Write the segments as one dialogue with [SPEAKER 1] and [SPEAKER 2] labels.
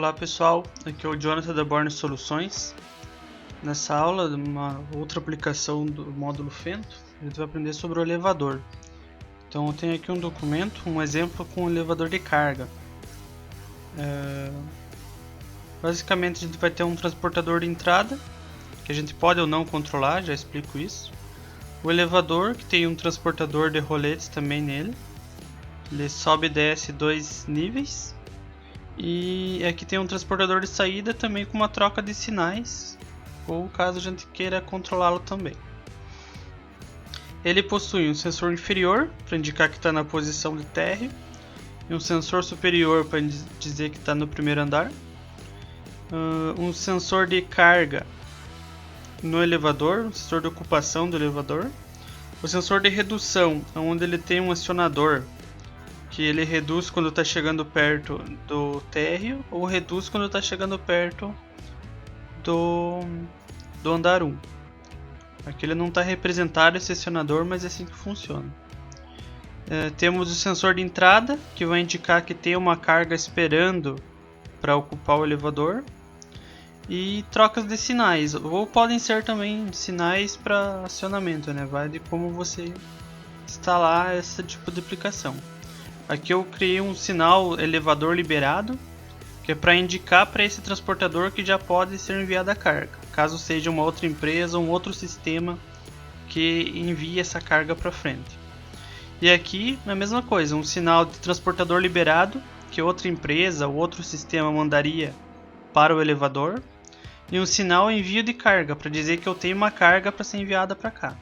[SPEAKER 1] Olá pessoal, aqui é o Jonathan da Born Soluções. Nessa aula, uma outra aplicação do módulo Fento, a gente vai aprender sobre o elevador. Então eu tenho aqui um documento, um exemplo com um elevador de carga. Basicamente a gente vai ter um transportador de entrada, que a gente pode ou não controlar, já explico isso. O elevador, que tem um transportador de roletes também nele. Ele sobe e desce 2 níveis. E aqui tem um transportador de saída também com uma troca de sinais, ou caso a gente queira controlá-lo também. Ele possui um sensor inferior para indicar que está na posição de térreo, e um sensor superior para dizer que está no primeiro andar, um sensor de carga no elevador, um sensor de ocupação do elevador, o sensor de redução, onde ele tem um acionador que ele reduz quando está chegando perto do térreo ou reduz quando está chegando perto do andar 1. Aqui ele não está representado esse acionador, mas é assim que funciona. Temos o sensor de entrada, que vai indicar que tem uma carga esperando para ocupar o elevador. E trocas de sinais, ou podem ser também sinais para acionamento, né? Vai de como você instalar esse tipo de aplicação. Aqui eu criei um sinal elevador liberado, que é para indicar para esse transportador que já pode ser enviada a carga, caso seja uma outra empresa ou um outro sistema que envie essa carga para frente. E aqui a mesma coisa, um sinal de transportador liberado, que outra empresa ou outro sistema mandaria para o elevador, e um sinal envio de carga, para dizer que eu tenho uma carga para ser enviada para cá.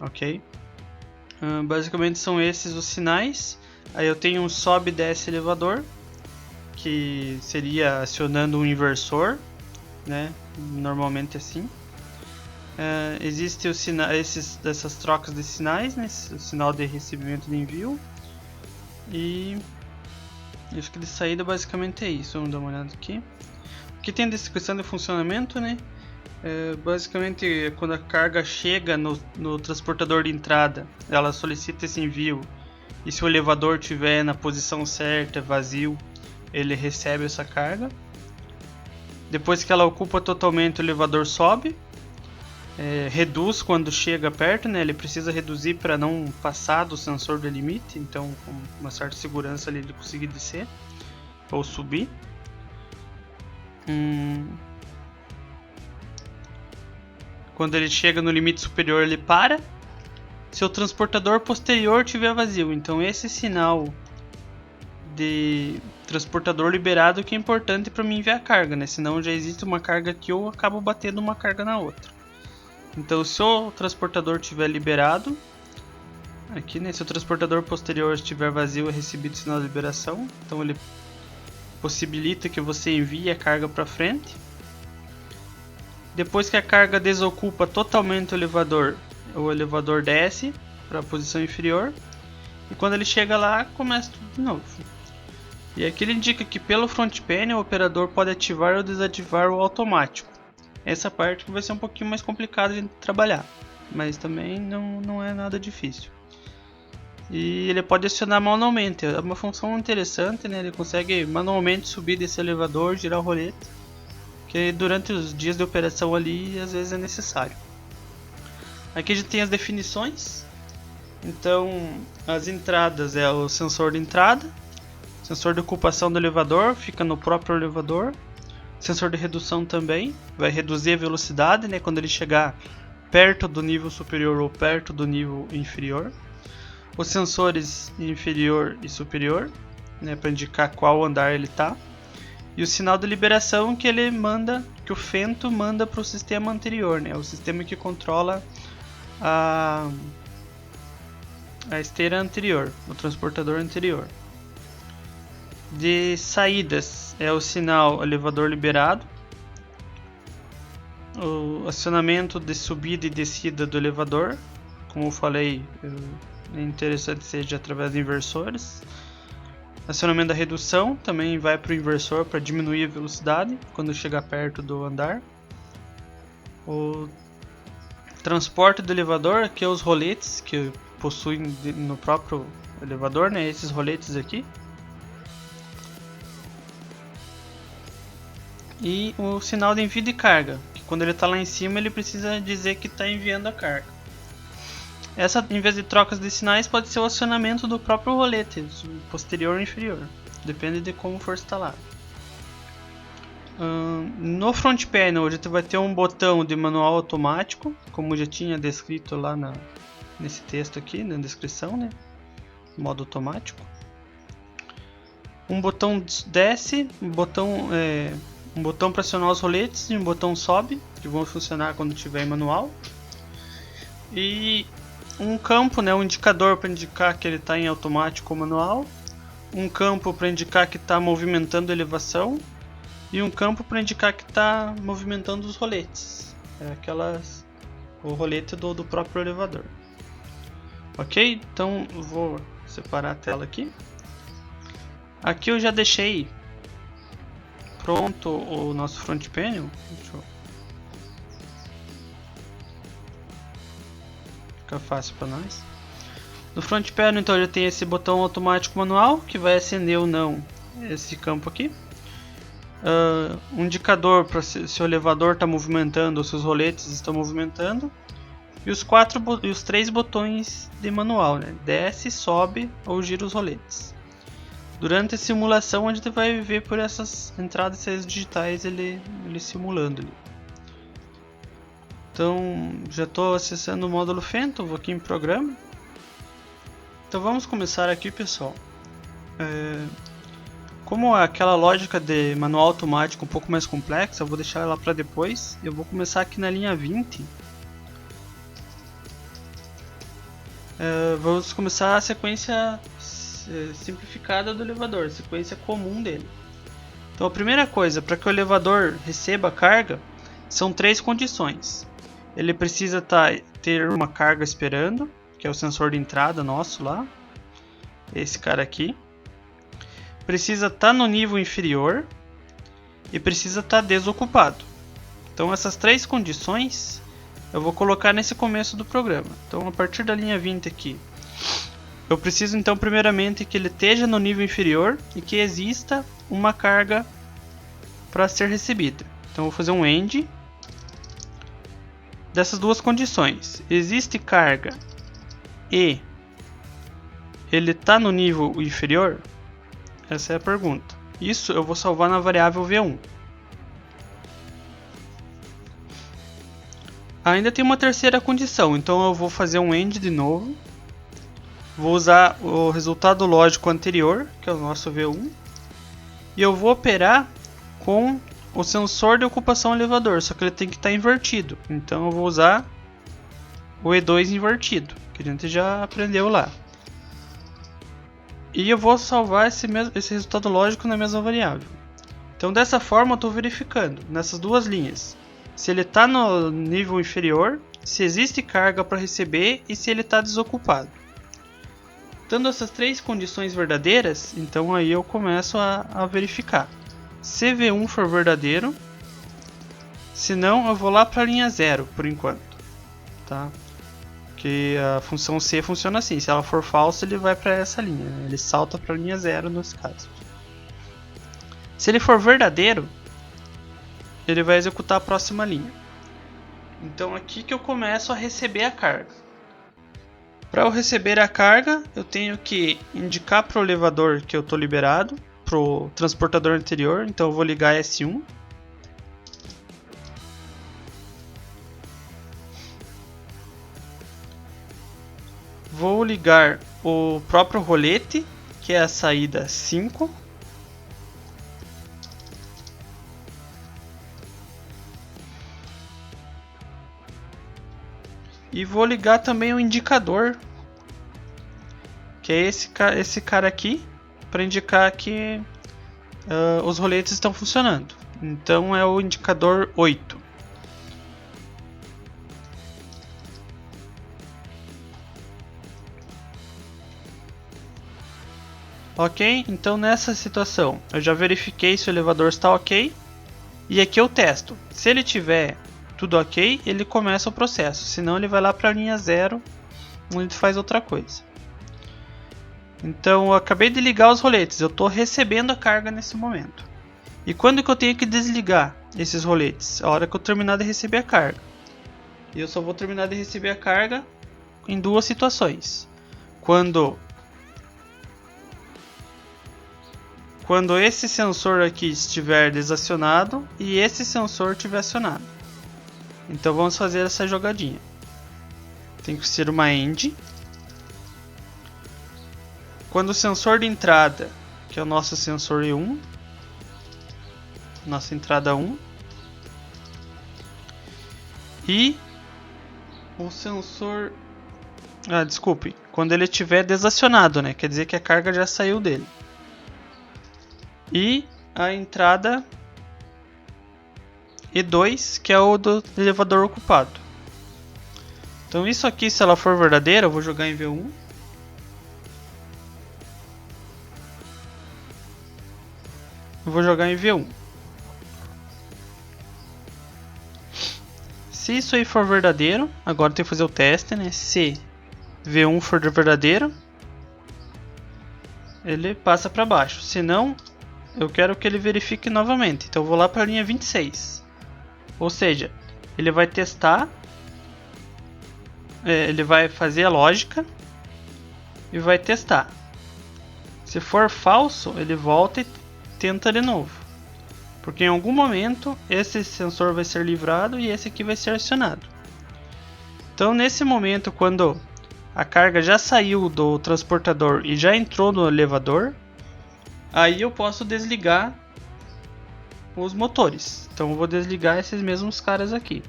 [SPEAKER 1] Ok? Basicamente são esses os sinais. Aí eu tenho um sobe e desce elevador, que seria acionando um inversor, né? Normalmente assim. Existe essas trocas de sinais, né? O sinal de recebimento de envio. E acho que de saída basicamente é isso. Vamos dar uma olhada aqui. Aqui tem a descrição de funcionamento, né? Basicamente quando a carga chega no transportador de entrada, ela solicita esse envio. E se o elevador estiver na posição certa, vazio, ele recebe essa carga. Depois que ela ocupa totalmente, o elevador sobe. Reduz quando chega perto, né? Ele precisa reduzir para não passar do sensor do limite. Então, com uma certa segurança ali, ele conseguir descer ou subir. Quando ele chega no limite superior, ele para. Se o transportador posterior estiver vazio, então esse sinal de transportador liberado que é importante para me enviar carga, né? Senão já existe uma carga aqui ou eu acabo batendo uma carga na outra. Então se o transportador estiver liberado, aqui, né? Se o transportador posterior estiver vazio, é recebido sinal de liberação. Então ele possibilita que você envie a carga para frente. Depois que a carga desocupa totalmente o elevador desce para a posição inferior, e quando ele chega lá, começa tudo de novo. E aqui ele indica que pelo front panel o operador pode ativar ou desativar o automático. Essa parte que vai ser um pouquinho mais complicada de trabalhar, mas também não é nada difícil. E ele pode acionar manualmente, é uma função interessante, né? Ele consegue manualmente subir desse elevador, girar o rolete, que durante os dias de operação ali às vezes é necessário. Aqui a gente tem as definições. Então as entradas é o sensor de entrada, sensor de ocupação do elevador fica no próprio elevador, sensor de redução também vai reduzir a velocidade, né, quando ele chegar perto do nível superior ou perto do nível inferior. Os sensores inferior e superior, né, para indicar qual andar ele está. E o sinal de liberação que ele manda, que o Fento manda para o sistema anterior, né, o sistema que controla a esteira anterior, o transportador anterior. De saídas é o sinal elevador liberado, o acionamento de subida e descida do elevador, como eu falei, é interessante que seja através de inversores. Acionamento da redução também vai para o inversor para diminuir a velocidade quando chegar perto do andar. O transporte do elevador, que é os roletes que possuem no próprio elevador, né? Esses roletes aqui. e o sinal de envio de carga, que quando ele está lá em cima ele precisa dizer que está enviando a carga. Essa, em vez de trocas de sinais, pode ser o acionamento do próprio rolete, posterior ou inferior, depende de como for instalado. No front panel a gente vai ter um botão de manual automático, como já tinha descrito lá nesse texto aqui, na descrição, né? Modo automático. Um botão desce, um botão para acionar os roletes e um botão sobe, que vão funcionar quando tiver em manual. E um campo, né, um indicador para indicar que ele está em automático ou manual. Um campo para indicar que está movimentando a elevação. E um campo para indicar que está movimentando os roletes. O rolete do próprio elevador. Ok? Então eu vou separar a tela aqui. Aqui eu já deixei pronto o nosso front panel. Fica fácil para nós. No front panel então já tem esse botão automático manual que vai acender ou não esse campo aqui. Um indicador para se o elevador está movimentando ou se os roletes estão movimentando. E os 3 botões de manual, né? Desce, sobe ou gira os roletes. Durante a simulação a gente vai ver por essas entradas e saídas digitais ele simulando ali. Então já estou acessando o módulo Phantom, vou aqui em programa. Então vamos começar aqui, pessoal. Como aquela lógica de manual automático um pouco mais complexa, eu vou deixar ela para depois. Eu vou começar aqui na linha 20. Vamos começar a sequência simplificada do elevador, a sequência comum dele. Então a primeira coisa, para que o elevador receba carga, são 3 condições. Ele precisa ter uma carga esperando, que é o sensor de entrada nosso lá, esse cara aqui. Precisa estar no nível inferior e precisa estar desocupado. Então essas 3 condições eu vou colocar nesse começo do programa. Então a partir da linha 20 aqui, eu preciso então primeiramente que ele esteja no nível inferior e que exista uma carga para ser recebida. Então eu vou fazer um end dessas 2 condições. Existe carga e ele está no nível inferior? Essa é a pergunta. Isso eu vou salvar na variável v1. Ainda tem uma terceira condição, então eu vou fazer um end de novo. Vou usar o resultado lógico anterior, que é o nosso v1. E eu vou operar com o sensor de ocupação elevador, só que ele tem que estar invertido. Então eu vou usar o E2 invertido, que a gente já aprendeu lá. E eu vou salvar esse resultado lógico na mesma variável. Então dessa forma eu estou verificando nessas 2 linhas se ele está no nível inferior, se existe carga para receber e se ele está desocupado. Tendo essas 3 condições verdadeiras, então aí eu começo a verificar. Se V1 for verdadeiro, se não eu vou lá para a linha 0 por enquanto. Tá? Que a função C funciona assim, se ela for falsa ele vai para essa linha, né? Ele salta para a linha 0 nesse caso. Se ele for verdadeiro, ele vai executar a próxima linha. Então aqui que eu começo a receber a carga. Para eu receber a carga, eu tenho que indicar para o elevador que eu estou liberado, para o transportador anterior, então eu vou ligar S1. Vou ligar o próprio rolete, que é a saída 5. E vou ligar também o indicador, que é esse cara aqui, para indicar que os roletes estão funcionando. Então é o indicador 8. Ok, então nessa situação eu já verifiquei se o elevador está ok. E aqui eu testo. Se ele tiver tudo ok, ele começa o processo. Senão ele vai lá para a linha 0, onde faz outra coisa. Então eu acabei de ligar os roletes. Eu estou recebendo a carga nesse momento. E quando que eu tenho que desligar esses roletes? A hora que eu terminar de receber a carga. E eu só vou terminar de receber a carga em duas situações. Quando esse sensor aqui estiver desacionado e esse sensor estiver acionado. Então vamos fazer essa jogadinha. Tem que ser uma end. Quando o sensor de entrada, que é o nosso sensor E1, nossa entrada 1, e o sensor, desculpe, quando ele estiver desacionado, né? Quer dizer que a carga já saiu dele. E a entrada E2, que é o do elevador ocupado. Então isso aqui, se ela for verdadeira, eu vou jogar em V1. Eu vou jogar em V1. Se isso aí for verdadeiro, agora tem que fazer o teste, né? Se V1 for verdadeiro, ele passa para baixo. Se não, eu quero que ele verifique novamente. Então eu vou lá para a linha 26. Ou seja, ele vai testar, ele vai fazer a lógica e vai testar. Se for falso, ele volta e tenta de novo. Porque em algum momento esse sensor vai ser livrado e esse aqui vai ser acionado. Então nesse momento, quando a carga já saiu do transportador e já entrou no elevador, aí eu posso desligar os motores. Então eu vou desligar esses mesmos caras aqui.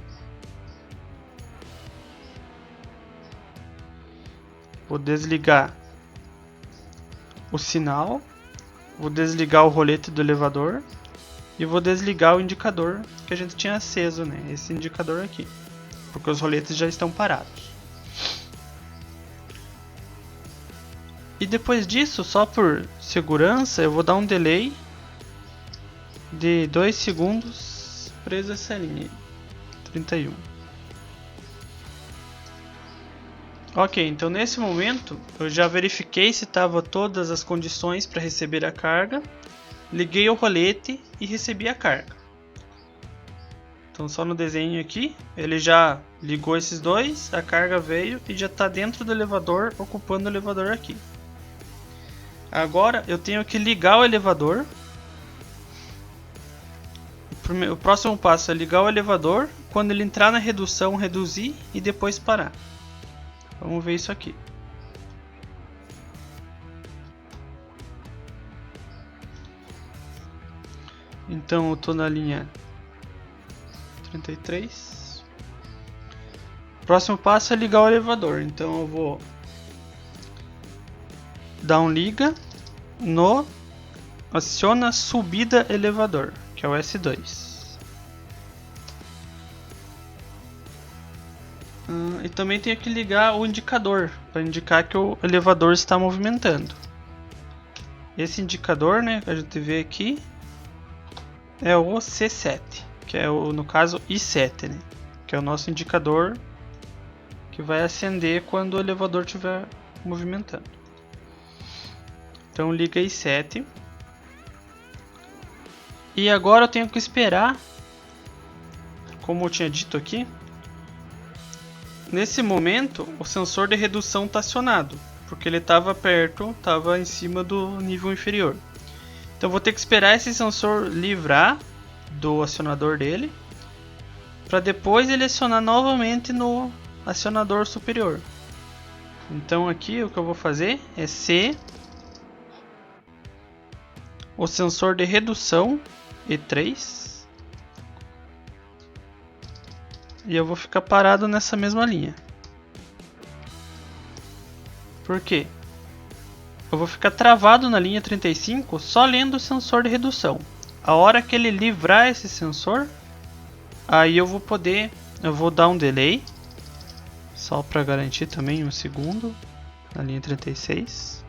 [SPEAKER 1] Vou desligar o sinal, vou desligar o rolete do elevador e vou desligar o indicador que a gente tinha aceso, né? Esse indicador aqui, porque os roletes já estão parados. E depois disso, só por segurança, eu vou dar um delay de 2 segundos preso essa linha 31. Ok, então nesse momento eu já verifiquei se estava todas as condições para receber a carga, liguei o rolete e recebi a carga. Então só no desenho aqui, ele já ligou esses dois, a carga veio e já está dentro do elevador, ocupando o elevador aqui. Agora eu tenho que ligar o elevador. O próximo passo é ligar o elevador, quando ele entrar na redução, reduzir e depois parar. Vamos ver isso aqui. Então eu estou na linha 33. O próximo passo é ligar o elevador. Então eu vou dar um liga no aciona subida elevador, que é o S2. E também tenho que ligar o indicador para indicar que o elevador está movimentando. Esse indicador, né, que a gente vê aqui, é o C7, que é o, no caso, I7, né, que é o nosso indicador que vai acender quando o elevador estiver movimentando. Então liga I7. E agora eu tenho que esperar, como eu tinha dito aqui. Nesse momento, o sensor de redução está acionado, porque ele estava perto, estava em cima do nível inferior. Então vou ter que esperar esse sensor livrar do acionador dele, para depois ele acionar novamente no acionador superior. Então aqui o que eu vou fazer é ser o sensor de redução E3. E eu vou ficar parado nessa mesma linha. Por quê? Eu vou ficar travado na linha 35 só lendo o sensor de redução. A hora que ele livrar esse sensor, aí eu vou dar um delay. Só para garantir também um segundo na linha 36.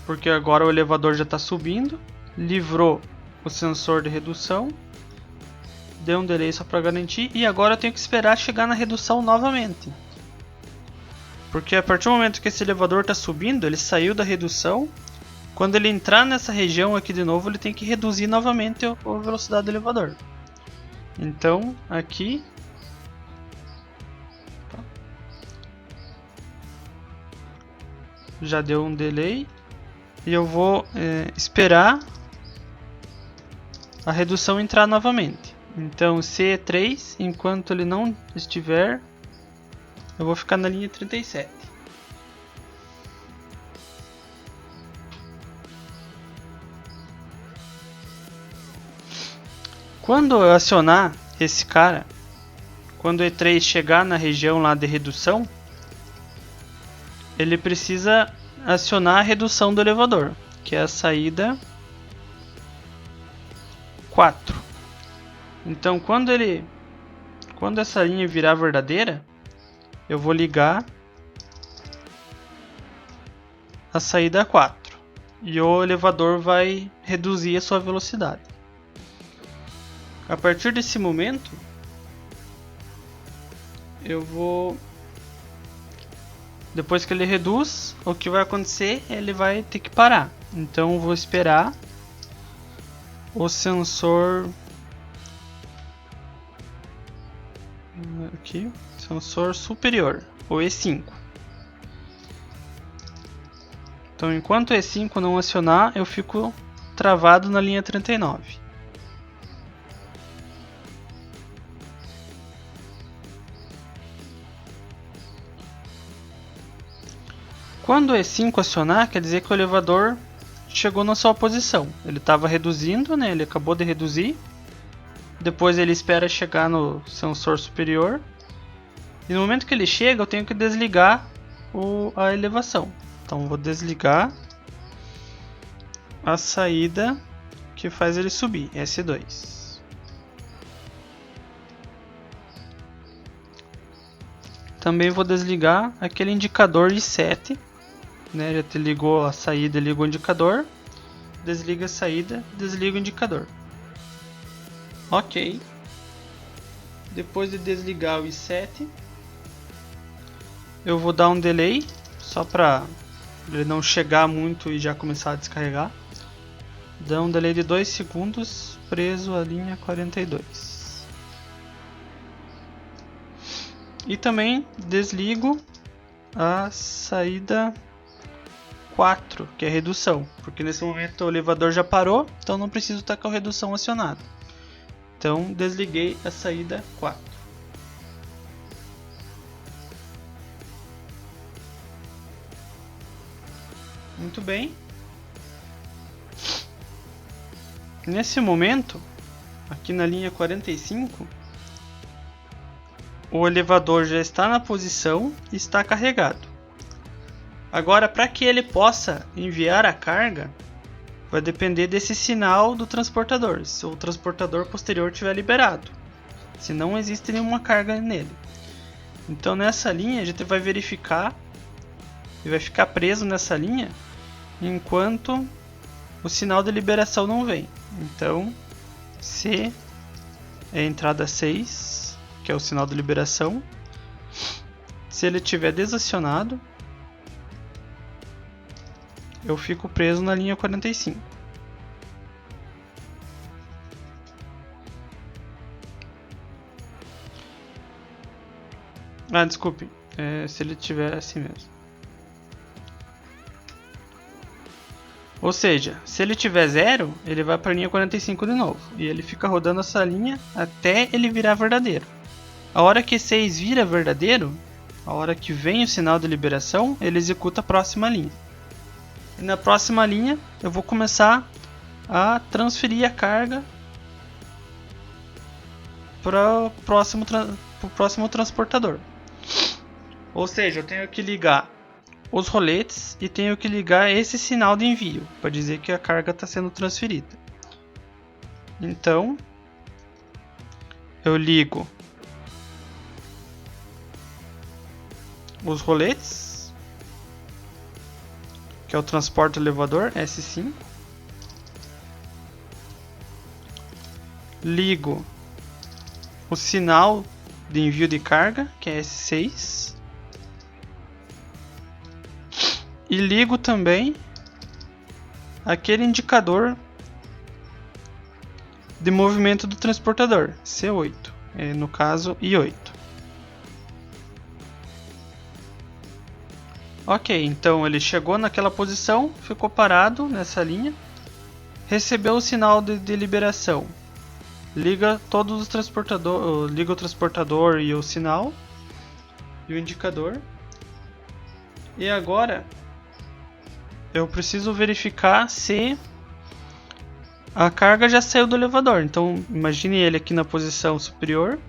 [SPEAKER 1] Porque agora o elevador já está subindo, livrou o sensor de redução, deu um delay só para garantir, e agora eu tenho que esperar chegar na redução novamente. Porque a partir do momento que esse elevador está subindo, ele saiu da redução. Quando ele entrar nessa região aqui de novo, ele tem que reduzir novamente a velocidade do elevador. Então, aqui... já deu um delay. E eu vou esperar a redução entrar novamente. Então, C3, enquanto ele não estiver, eu vou ficar na linha 37. Quando eu acionar esse cara, quando o E3 chegar na região lá de redução, ele precisa acionar a redução do elevador, que é a saída 4. Então, quando essa linha virar verdadeira, eu vou ligar a saída 4 e o elevador vai reduzir a sua velocidade. A partir desse momento, eu vou... depois que ele reduz, o que vai acontecer? Ele vai ter que parar. Então eu vou esperar o sensor aqui, sensor superior, o E5. Então enquanto o E5 não acionar, eu fico travado na linha 39. Quando o E5 acionar, quer dizer que o elevador chegou na sua posição. Ele estava reduzindo, né? Ele acabou de reduzir. Depois ele espera chegar no sensor superior. E no momento que ele chega, eu tenho que desligar a elevação. Então vou desligar a saída que faz ele subir, S2. Também vou desligar aquele indicador I7. Né, já te ligou a saída, liga o indicador, desliga a saída, desliga o indicador. Ok. Depois de desligar o I7, eu vou dar um delay, só para ele não chegar muito e já começar a descarregar. Dá um delay de 2 segundos, preso à linha 42. E também desligo a saída 4, que é redução, porque nesse momento o elevador já parou, então não preciso estar com a redução acionada. Então desliguei a saída 4. Muito bem. Nesse momento, aqui na linha 45, o elevador já está na posição e está carregado. Agora, para que ele possa enviar a carga, vai depender desse sinal do transportador, se o transportador posterior estiver liberado. Se não existe nenhuma carga nele. Então nessa linha a gente vai verificar e vai ficar preso nessa linha enquanto o sinal de liberação não vem. Então, C é a entrada 6, que é o sinal de liberação. Se ele estiver desacionado, eu fico preso na linha 45. Ah, desculpe. Se ele tiver assim mesmo. Ou seja, se ele tiver 0, ele vai para a linha 45 de novo. E ele fica rodando essa linha até ele virar verdadeiro. A hora que 6 vira verdadeiro, a hora que vem o sinal de liberação, ele executa a próxima linha. E na próxima linha, eu vou começar a transferir a carga para o próximo transportador. Ou seja, eu tenho que ligar os roletes e tenho que ligar esse sinal de envio para dizer que a carga está sendo transferida. Então, eu ligo os roletes, que é o transporte elevador S5. Ligo o sinal de envio de carga, que é S6. E ligo também aquele indicador de movimento do transportador, C8, no caso I8. Ok, então ele chegou naquela posição, ficou parado nessa linha, recebeu o sinal de liberação. Liga todos os transportadores, liga o transportador e o sinal e o indicador. E agora eu preciso verificar se a carga já saiu do elevador. Então imagine ele aqui na posição superior.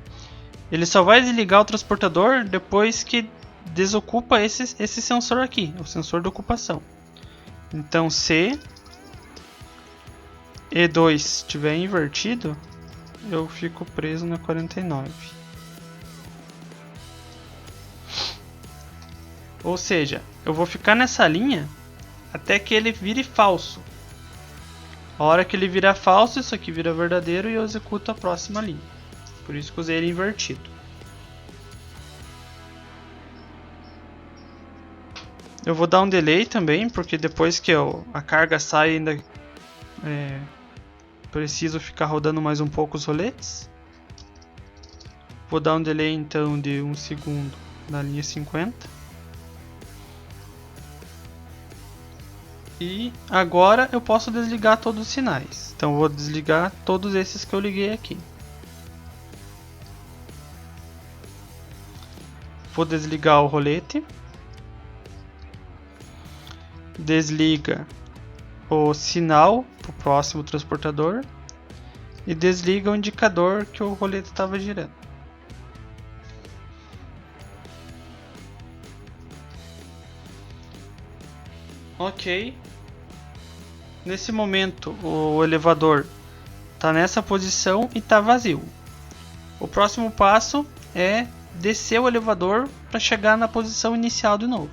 [SPEAKER 1] Ele só vai desligar o transportador depois que desocupa esse sensor aqui, o sensor de ocupação. Então se E2 estiver invertido, eu fico preso na 49. Ou seja, eu vou ficar nessa linha até que ele vire falso. A hora que ele virar falso, isso aqui vira verdadeiro e eu executo a próxima linha. Por isso que eu usei ele invertido. Eu vou dar um delay também, porque depois que a carga sai ainda preciso ficar rodando mais um pouco os roletes. Vou dar um delay então de 1 segundo na linha 50. E agora eu posso desligar todos os sinais. Então eu vou desligar todos esses que eu liguei aqui. Vou desligar o rolete. Desliga o sinal para o próximo transportador. E desliga o indicador que o rolete estava girando. Ok. Nesse momento o elevador está nessa posição e está vazio. O próximo passo é descer o elevador para chegar na posição inicial de novo.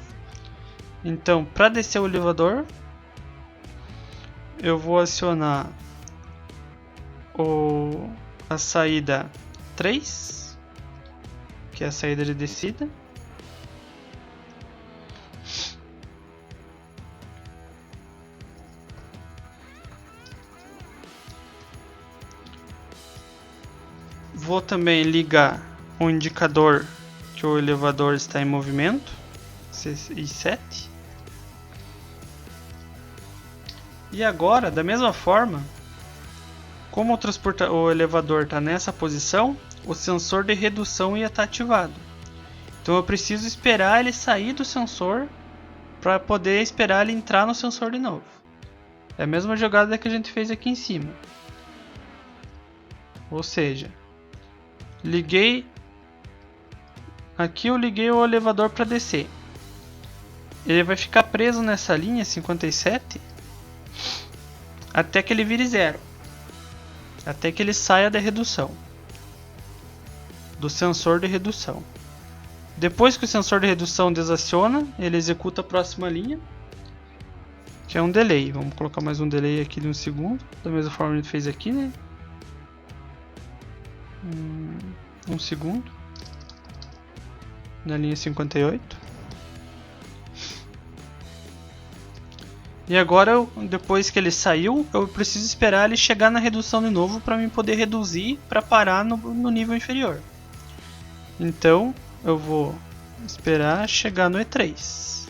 [SPEAKER 1] Então, para descer o elevador, eu vou acionar a saída 3, que é a saída de descida. Vou também ligar o indicador que o elevador está em movimento, I7. E agora, da mesma forma, como o elevador está nessa posição, o sensor de redução ia estar ativado. Então eu preciso esperar ele sair do sensor para poder esperar ele entrar no sensor de novo. É a mesma jogada que a gente fez aqui em cima. Ou seja, aqui eu liguei o elevador para descer. Ele vai ficar preso nessa linha 57 até que ele vire zero. Até que ele saia da redução, do sensor de redução. Depois que o sensor de redução desaciona, ele executa a próxima linha, que é um delay. Vamos colocar mais um delay aqui de 1 segundo, da mesma forma que a gente fez aqui, né? 1 segundo na linha 58. E agora, depois que ele saiu, eu preciso esperar ele chegar na redução de novo para mim poder reduzir para parar no nível inferior. Então eu vou esperar chegar no E3.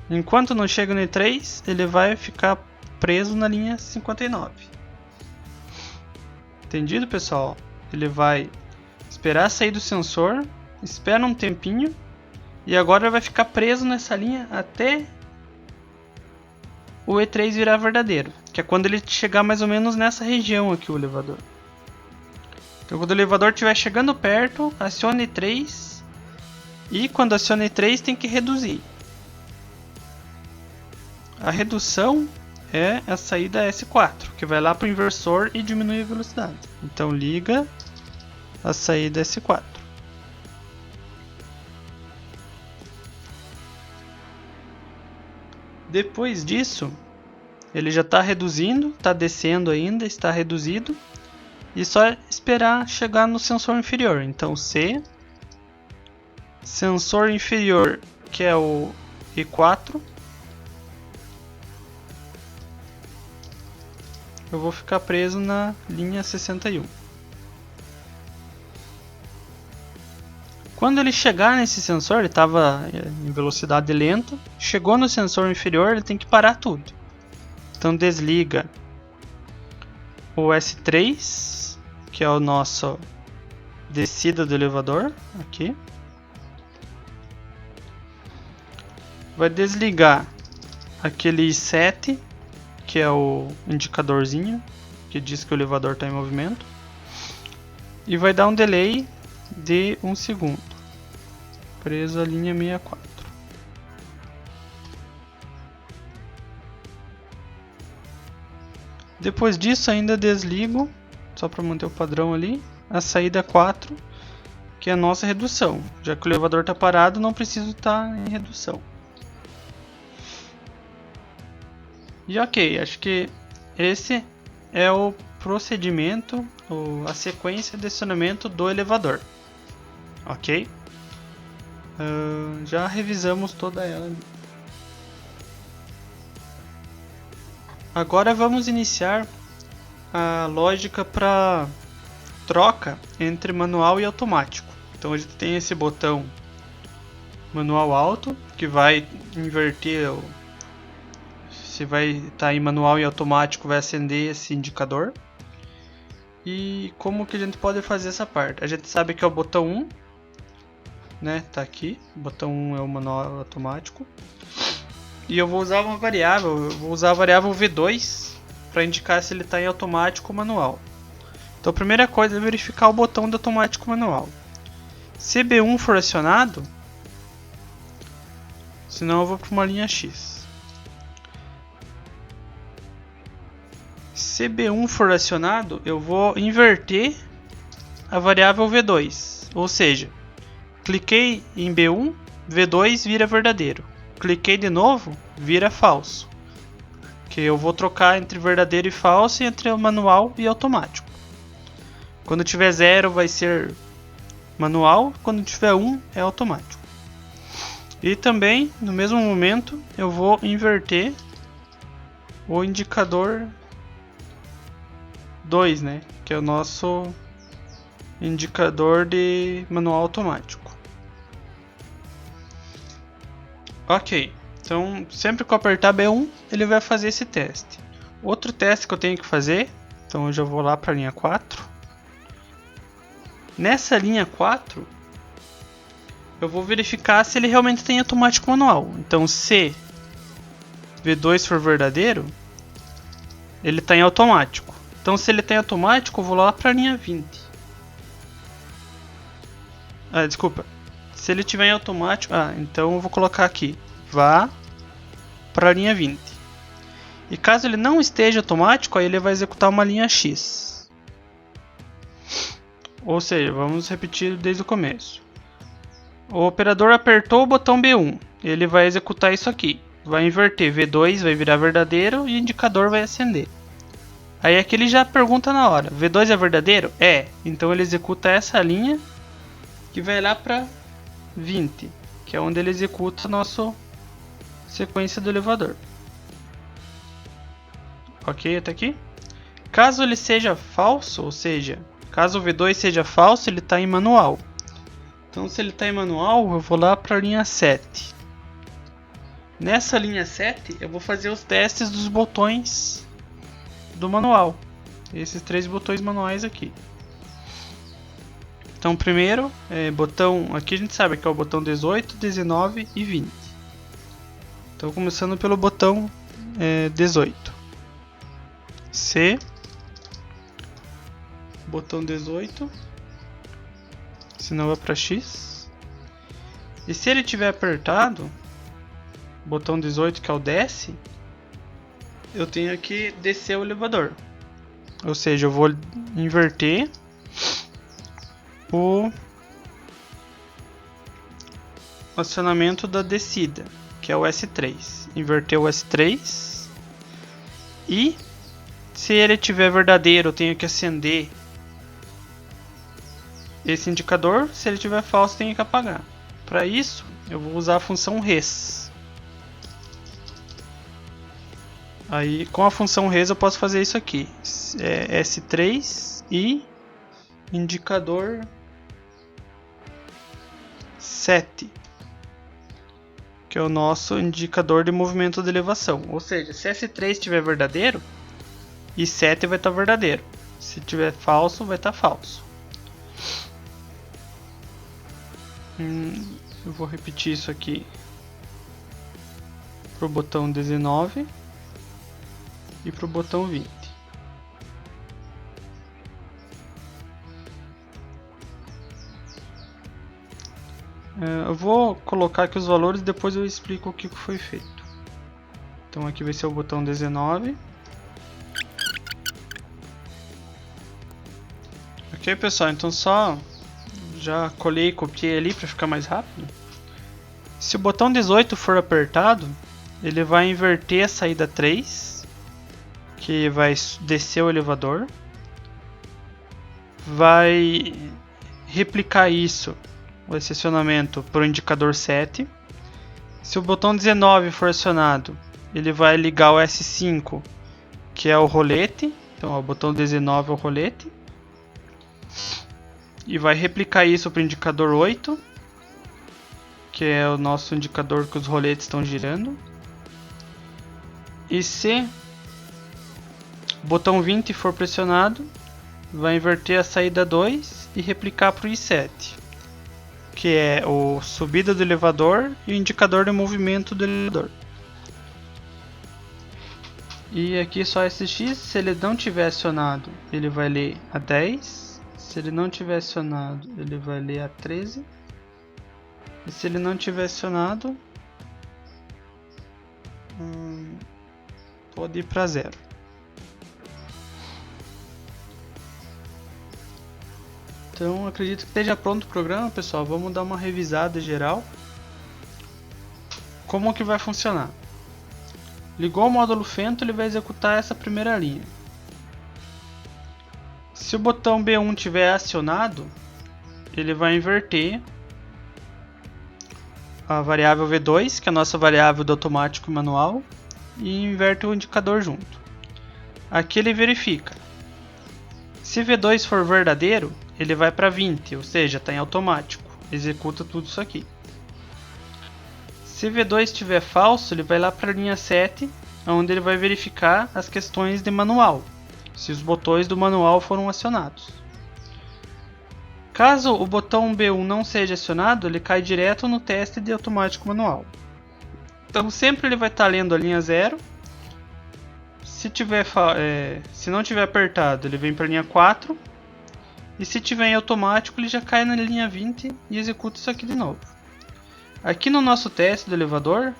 [SPEAKER 1] Enquanto não chega no E3, ele vai ficar preso na linha 59. Entendido, pessoal? Ele vai esperar sair do sensor, espera um tempinho e agora ele vai ficar preso nessa linha até o E3 virar verdadeiro, que é quando ele chegar mais ou menos nessa região aqui, o elevador. Então quando o elevador estiver chegando perto, acione E3 e quando acione E3 tem que reduzir. A redução é a saída S4, que vai lá para o inversor e diminui a velocidade. Então liga a saída S4. Depois disso, ele já está reduzindo, está descendo ainda, está reduzido. E só esperar chegar no sensor inferior. Então C, sensor inferior, que é o e 4. Eu vou ficar preso na linha 61. Quando ele chegar nesse sensor, ele estava em velocidade lenta, chegou no sensor inferior, ele tem que parar tudo. Então desliga o S3, que é o nosso descida do elevador, aqui. Vai desligar aquele I7, que é o indicadorzinho que diz que o elevador está em movimento, e vai dar um delay de 1 segundo, preso à linha 64. Depois disso ainda desligo, só para manter o padrão ali, a saída 4, que é a nossa redução. Já que o elevador está parado, não preciso estar em redução. E ok, acho que esse é o procedimento, ou a sequência de acionamento do elevador. Ok? Já revisamos toda ela. Agora vamos iniciar a lógica para troca entre manual e automático. Então a gente tem esse botão manual alto, que vai inverter se vai estar em manual e automático, vai acender esse indicador. E como que a gente pode fazer essa parte? A gente sabe que é o botão 1, né? Tá aqui, o botão 1 é o manual automático. E eu vou usar uma variável, eu vou usar a variável V2 para indicar se ele está em automático ou manual. Então a primeira coisa é verificar o botão de automático manual. Se B1 for acionado, senão eu vou para uma linha X. Se B1 for acionado, eu vou inverter a variável V2. Ou seja, cliquei em B1, V2 vira verdadeiro. Cliquei de novo, vira falso. Que eu vou trocar entre verdadeiro e falso, entre o manual e automático. Quando tiver 0 vai ser manual, quando tiver 1 é automático. E também, no mesmo momento, eu vou inverter o indicador 2, né? Que é o nosso indicador de manual automático. Ok, então sempre que eu apertar B1, ele vai fazer esse teste. Outro teste que eu tenho que fazer, então eu já vou lá para a linha 4. Nessa linha 4, eu vou verificar se ele realmente tem automático manual. Então se V2 for verdadeiro, ele está em automático. Então se ele tem automático, eu vou lá para a linha 20. Desculpa. Se ele tiver em automático, então eu vou colocar aqui, vá para a linha 20. E caso ele não esteja automático, aí ele vai executar uma linha X. Ou seja, vamos repetir desde o começo. O operador apertou o botão B1, ele vai executar isso aqui. Vai inverter, V2 vai virar verdadeiro e o indicador vai acender. Aí aqui ele já pergunta na hora, V2 é verdadeiro? É, então ele executa essa linha que vai lá para 20, que é onde ele executa a nossa sequência do elevador. Ok, até aqui? Caso ele seja falso, ou seja, caso o V2 seja falso, ele está em manual. Então se ele está em manual, eu vou lá para a linha 7. Nessa linha 7, eu vou fazer os testes dos botões do manual. Esses 3 botões manuais aqui. Então primeiro, botão, aqui a gente sabe que é o botão 18, 19 e 20. Então começando pelo botão 18. C, botão 18, senão vai para X. E se ele tiver apertado, botão 18 que é o desce, eu tenho que descer o elevador. Ou seja, eu vou inverter o acionamento da descida, que é o S3. Inverter o S3. E se ele tiver verdadeiro, eu tenho que acender esse indicador. Se ele tiver falso, eu tenho que apagar. Para isso, eu vou usar a função res. Aí com a função res eu posso fazer isso aqui. S3 e indicador 7, que é o nosso indicador de movimento de elevação. Ou seja, se S3 estiver verdadeiro, I7 vai estar verdadeiro. Se tiver falso, vai estar falso. Eu vou repetir isso aqui para o botão 19 e para o botão 20. Eu vou colocar aqui os valores e depois eu explico o que foi feito. Então aqui vai ser o botão 19. Ok, pessoal, então só já colei e copiei ali para ficar mais rápido. Se o botão 18 for apertado, ele vai inverter a saída 3, que vai descer o elevador, vai replicar isso, o estacionamento, para o indicador 7. Se o botão 19 for acionado, ele vai ligar o S5, que é o rolete. Então o botão 19 é o rolete. E vai replicar isso para o indicador 8, que é o nosso indicador que os roletes estão girando. E se o botão 20 for pressionado, vai inverter a saída 2 e replicar para o I7, que é o subida do elevador e o indicador de movimento do elevador. E aqui só SX, se ele não tiver acionado, ele vai ler a 10. Se ele não tiver acionado, ele vai ler a 13. E se ele não tiver acionado, pode ir para 0. Então acredito que esteja pronto o programa, pessoal. Vamos dar uma revisada geral. Como que vai funcionar? Ligou o módulo Fento, ele vai executar essa primeira linha. Se o botão B1 estiver acionado, ele vai inverter a variável V2, que é a nossa variável do automático e manual, e inverte o indicador junto. Aqui ele verifica. Se V2 for verdadeiro, ele vai para 20, ou seja, está em automático. Executa tudo isso aqui. Se V2 estiver falso, ele vai lá para a linha 7, onde ele vai verificar as questões de manual, se os botões do manual foram acionados. Caso o botão B1 não seja acionado, ele cai direto no teste de automático manual. Então sempre ele vai estar lendo a linha 0. Se não tiver apertado, ele vem para a linha 4. E se tiver em automático, ele já cai na linha 20 e executa isso aqui de novo. Aqui no nosso teste do elevador,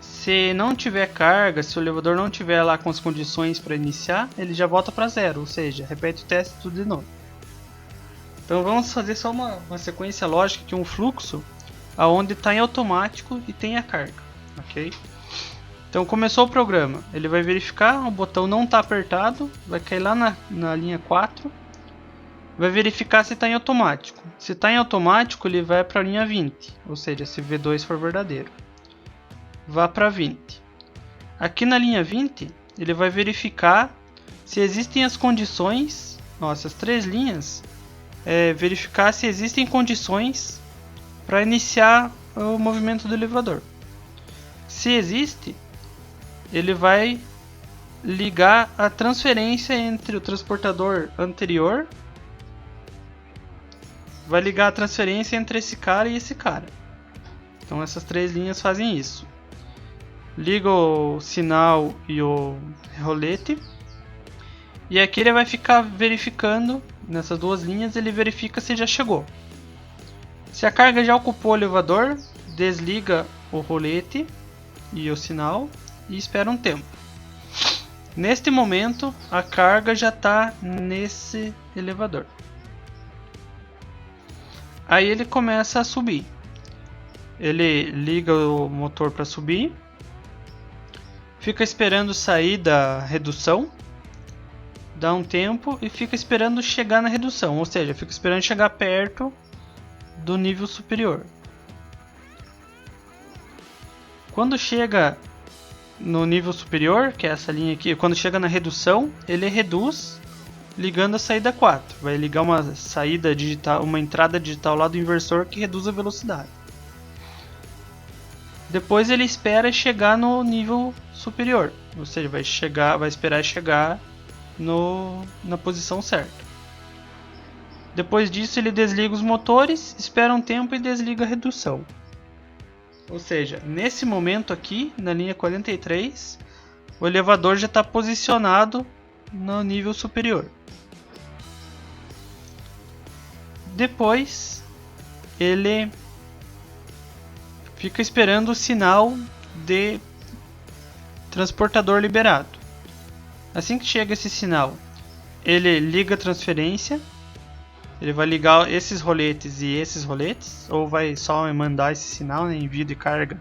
[SPEAKER 1] se não tiver carga, se o elevador não tiver lá com as condições para iniciar, ele já volta para 0, ou seja, repete o teste tudo de novo. Então vamos fazer só uma sequência lógica aqui, um fluxo, aonde está em automático e tem a carga, ok? Então começou o programa, ele vai verificar, o botão não está apertado, vai cair lá na linha 4, vai verificar se está em automático. Se está em automático, ele vai para a linha 20, ou seja, se V2 for verdadeiro. Vá para 20. Aqui na linha 20, ele vai verificar se existem as condições, essas três linhas, verificar se existem condições para iniciar o movimento do elevador. Se existe, ele vai ligar a transferência entre o transportador anterior, vai ligar a transferência entre esse cara e esse cara. Então essas três linhas fazem isso. Liga o sinal e o rolete. E aqui ele vai ficar verificando, nessas duas linhas, ele verifica se já chegou. Se a carga já ocupou o elevador, desliga o rolete e o sinal e espera um tempo. Neste momento, a carga já está nesse elevador. Aí ele começa a subir. Ele liga o motor para subir. Fica esperando sair da redução. Dá um tempo e fica esperando chegar na redução. Ou seja, fica esperando chegar perto do nível superior. Quando chega no nível superior, que é essa linha aqui, quando chega na redução, ele reduz ligando a saída 4. Vai ligar uma saída digital, uma entrada digital lá do inversor que reduz a velocidade. Depois ele espera chegar no nível superior, ou seja, vai esperar chegar na posição certa. Depois disso ele desliga os motores, espera um tempo e desliga a redução. Ou seja, nesse momento aqui, na linha 43, o elevador já está posicionado no nível superior. Depois ele fica esperando o sinal de transportador liberado. Assim que chega esse sinal, ele liga a transferência. Ele vai ligar esses roletes e esses roletes, ou vai só mandar esse sinal, né, envio de carga,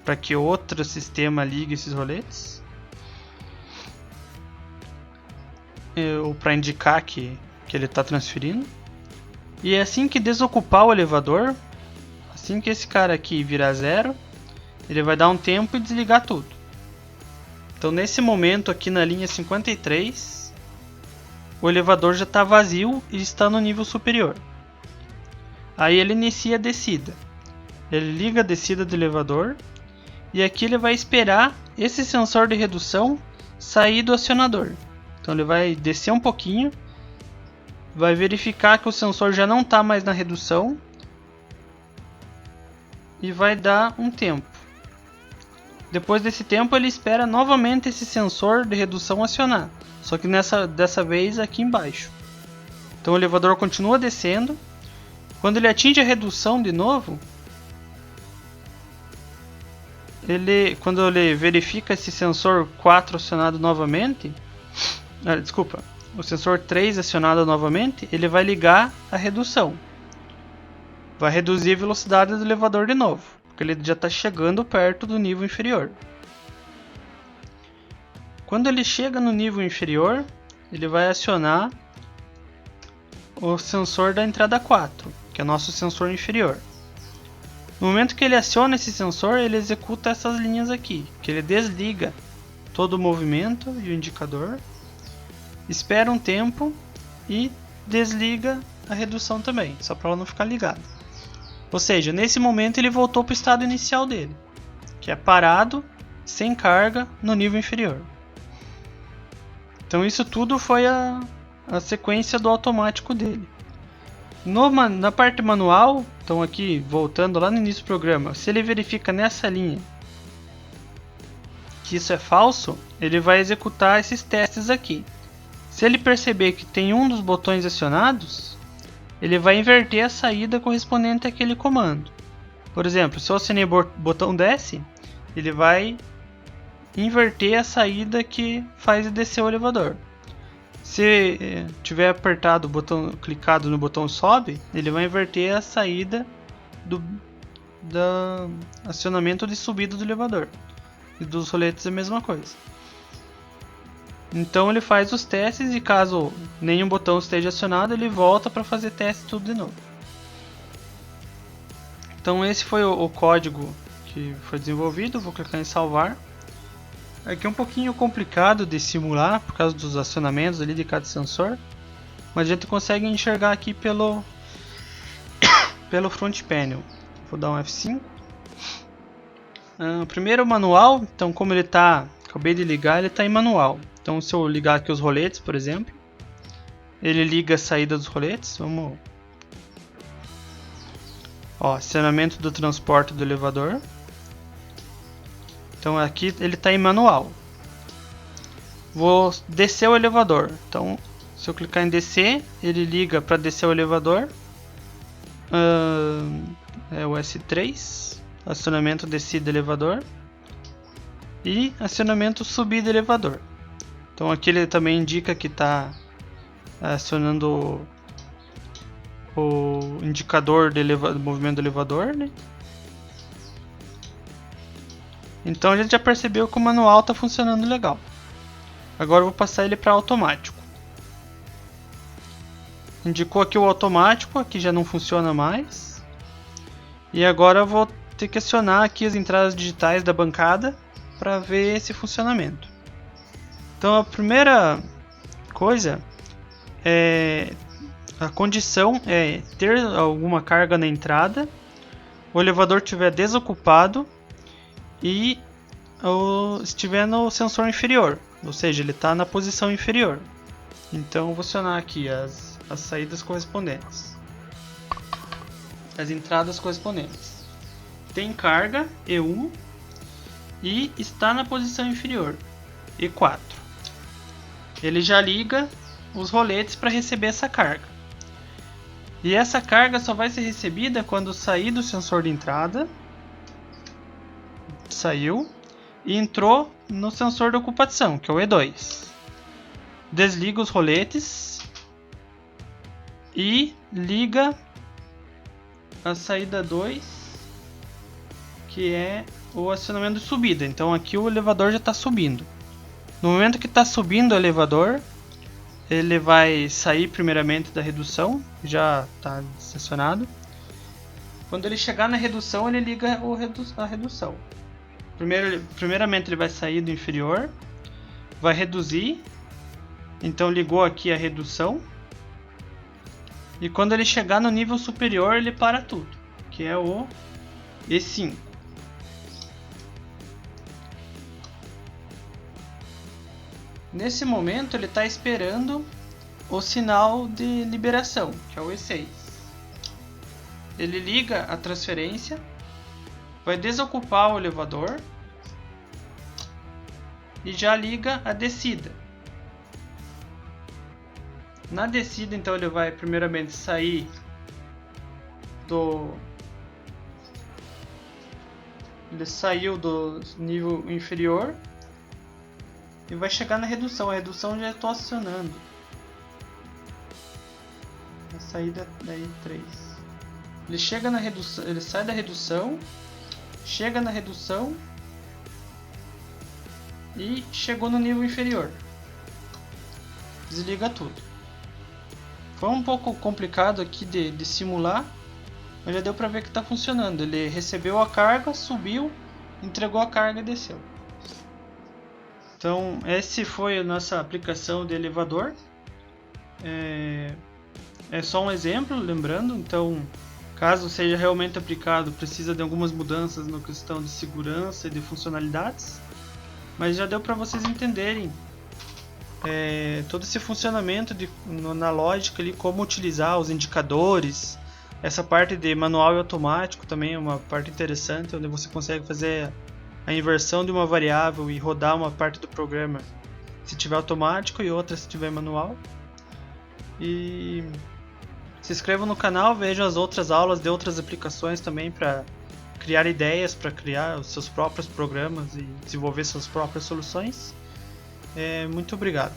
[SPEAKER 1] para que outro sistema ligue esses roletes, ou para indicar que ele está transferindo. E assim que desocupar o elevador, assim que esse cara aqui virar 0, ele vai dar um tempo e desligar tudo. Então nesse momento aqui na linha 53, o elevador já está vazio e está no nível superior. Aí ele inicia a descida. Ele liga a descida do elevador e aqui ele vai esperar esse sensor de redução sair do acionador. Então ele vai descer um pouquinho, vai verificar que o sensor já não está mais na redução e vai dar um tempo. Depois desse tempo ele espera novamente esse sensor de redução acionar, só que dessa vez aqui embaixo. Então o elevador continua descendo. Quando ele atinge a redução de novo, quando ele verifica esse sensor 4 acionado novamente, o sensor 3 acionado novamente, ele vai ligar a redução. Vai reduzir a velocidade do elevador de novo, porque ele já está chegando perto do nível inferior. Quando ele chega no nível inferior, ele vai acionar o sensor da entrada 4, que é o nosso sensor inferior. No momento que ele aciona esse sensor, ele executa essas linhas aqui, que ele desliga todo o movimento e o indicador, espera um tempo e desliga a redução também, só para ela não ficar ligada. Ou seja, nesse momento ele voltou para o estado inicial dele, que é parado, sem carga, no nível inferior. Então isso tudo foi a sequência do automático dele. Na parte manual, então aqui voltando lá no início do programa, se ele verifica nessa linha que isso é falso, ele vai executar esses testes aqui. Se ele perceber que tem um dos botões acionados, ele vai inverter a saída correspondente àquele comando. Por exemplo, se eu acionei o botão desce, ele vai inverter a saída que faz descer o elevador. Se tiver apertado clicado no botão sobe, ele vai inverter a saída do acionamento de subida do elevador. E dos roletes é a mesma coisa. Então ele faz os testes e caso nenhum botão esteja acionado, ele volta para fazer teste tudo de novo. Então esse foi o código que foi desenvolvido. Vou clicar em salvar. Aqui é um pouquinho complicado de simular por causa dos acionamentos ali de cada sensor, mas a gente consegue enxergar aqui pelo front panel. Vou dar um F5. Primeiro o manual, então como ele está, acabei de ligar, ele está em manual. Então se eu ligar aqui os roletes, por exemplo, ele liga a saída dos roletes. Vamos, acionamento do transporte do elevador. Então aqui ele está em manual. Vou descer o elevador. Então se eu clicar em descer, ele liga para descer o elevador. É o S3, acionamento descida elevador e acionamento subida elevador. Então aqui ele também indica que está acionando o indicador do movimento do elevador, né? Então a gente já percebeu que o manual está funcionando legal. Agora eu vou passar ele para automático. Indicou aqui o automático, aqui já não funciona mais. E agora eu vou ter que acionar aqui as entradas digitais da bancada para ver esse funcionamento. Então a primeira coisa é a condição é ter alguma carga na entrada, o elevador estiver desocupado e estiver no sensor inferior, ou seja, ele está na posição inferior. Então vou acionar aqui as saídas correspondentes, as entradas correspondentes. Tem carga E1 e está na posição inferior E4. Ele já liga os roletes para receber essa carga. E essa carga só vai ser recebida quando sair do sensor de entrada, saiu, e entrou no sensor de ocupação, que é o E2. Desliga os roletes e liga a saída 2, que é o acionamento de subida. Então aqui o elevador já está subindo. No momento que está subindo o elevador, ele vai sair primeiramente da redução, já está acionado. Quando ele chegar na redução, ele liga a redução. Primeiramente ele vai sair do inferior, vai reduzir, então ligou aqui a redução. E quando ele chegar no nível superior, ele para tudo, que é o E5. Nesse momento ele está esperando o sinal de liberação, que é o E6. Ele liga a transferência, vai desocupar o elevador e já liga a descida. Na descida, então, ele vai primeiramente sair ele saiu do nível inferior e vai chegar na redução. A redução já estou acionando. A saída da E3. Ele chega na redução, ele sai da redução, chega na redução e chegou no nível inferior. Desliga tudo. Foi um pouco complicado aqui de simular, mas já deu para ver que está funcionando. Ele recebeu a carga, subiu, entregou a carga e desceu. Então, esse foi a nossa aplicação de elevador. É só um exemplo, lembrando. Então, caso seja realmente aplicado, precisa de algumas mudanças na questão de segurança e de funcionalidades. Mas já deu para vocês entenderem todo esse funcionamento na lógica ali, como utilizar os indicadores. Essa parte de manual e automático também é uma parte interessante, onde você consegue fazer a inversão de uma variável e rodar uma parte do programa se tiver automático e outra se tiver manual. E se inscrevam no canal, vejam as outras aulas de outras aplicações também para criar ideias, para criar os seus próprios programas e desenvolver suas próprias soluções. Muito obrigado.